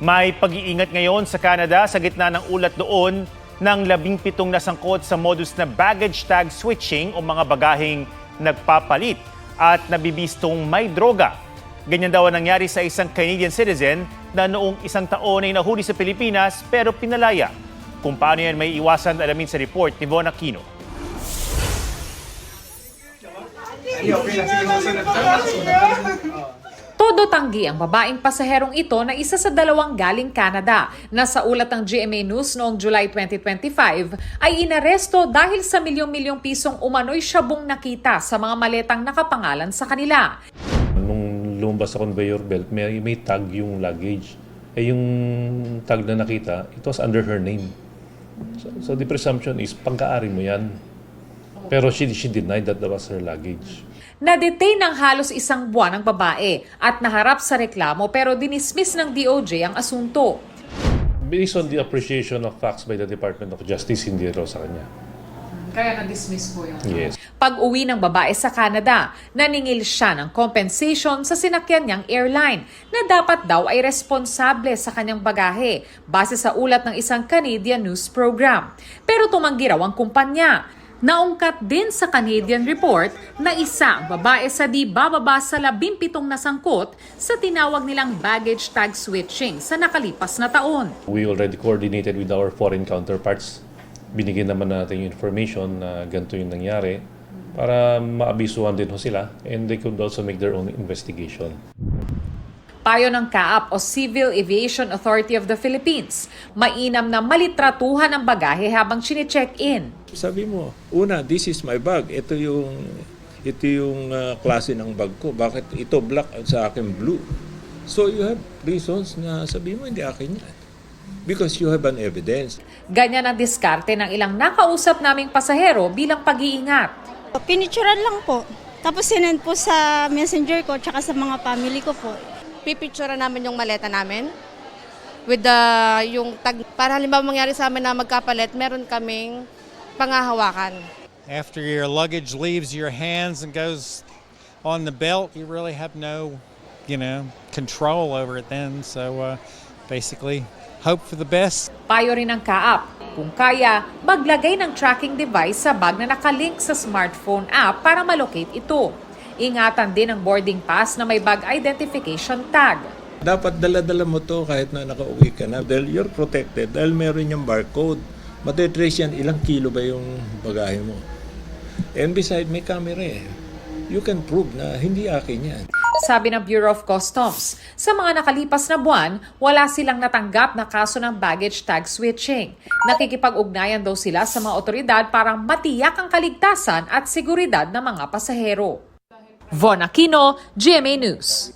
May pag-iingat ngayon sa Canada sa gitna ng ulat doon ng 17 nasangkot sa modus na baggage tag switching o mga bagaheng nagpapalit at nabibistong may droga. Ganyan daw ang nangyari sa isang Canadian citizen na noong isang taon ay nahuli sa Pilipinas pero pinalaya. Kung paano yan may iwasan, alamin sa report ni Von Aquino. Todo tanggi ang babaeng pasaherong ito na isa sa dalawang galing Canada na sa ulat ng GMA News noong July 2025 ay inaresto dahil sa milyong-milyong pisong umano'y syabong nakita sa mga maletang nakapangalan sa kanila. Nung lumabas sa conveyor belt, may tag yung luggage. Yung tag na nakita, it was under her name. So the presumption is, pagkaari mo yan. Pero she denied that was her luggage. Na-detain ng halos isang buwan ang babae at naharap sa reklamo pero dinismiss ng DOJ ang asunto. Based on the appreciation of facts by the Department of Justice, hindi raw sa kanya. Kaya na-dismiss po yun. Yes. Pag-uwi ng babae sa Canada, naningil siya ng compensation sa sinakyan niyang airline na dapat daw ay responsable sa kanyang bagahe base sa ulat ng isang Canadian news program. Pero tumanggi raw ang kumpanya. Naungkat din sa Canadian report na isa ang babae sa di bababa sa 17 nasangkot sa tinawag nilang baggage tag switching sa nakalipas na taon. We already coordinated with our foreign counterparts. Binigyan naman natin yung information na ganito yung nangyari para maabisuhan din ho sila and they could also make their own investigation. Payo ng CAAP o Civil Aviation Authority of the Philippines, mainam na malitratuhan ang bagahe habang chine-check-in. Sabi mo, una, this is my bag. Ito yung klase ng bag ko. Bakit ito black at sa akin blue? So you have reasons na sabi mo hindi akin yan. Because you have an evidence. Ganyan ang diskarte ng ilang nakausap naming pasahero bilang pag-iingat. Pinicturean lang po. Tapos sinend po sa messenger ko tsaka sa mga family ko po. Pipicture namin yung maleta namin with yung tag, para halimbawa mangyari sa amin na magkapalit, meron kaming pangahawakan. After your luggage leaves your hands and goes on the belt, you really have no, control over it then. So basically, hope for the best. Payo rin ng CAAP, kung kaya, maglagay ng tracking device sa bag na nakalink sa smartphone app para malocate ito. Ingatan din ang boarding pass na may bag identification tag. Dapat dala-dala mo to kahit na nakauwi ka na. Dahil you're protected. Dahil meron yung barcode. Matitrace yan ilang kilo ba yung bagahe mo. And beside, may camera eh. You can prove na hindi akin yan. Sabi ng Bureau of Customs, sa mga nakalipas na buwan, wala silang natanggap na kaso ng baggage tag switching. Nakikipag-ugnayan daw sila sa mga otoridad para matiyak ang kaligtasan at seguridad ng mga pasahero. Von Aquino, GMA News.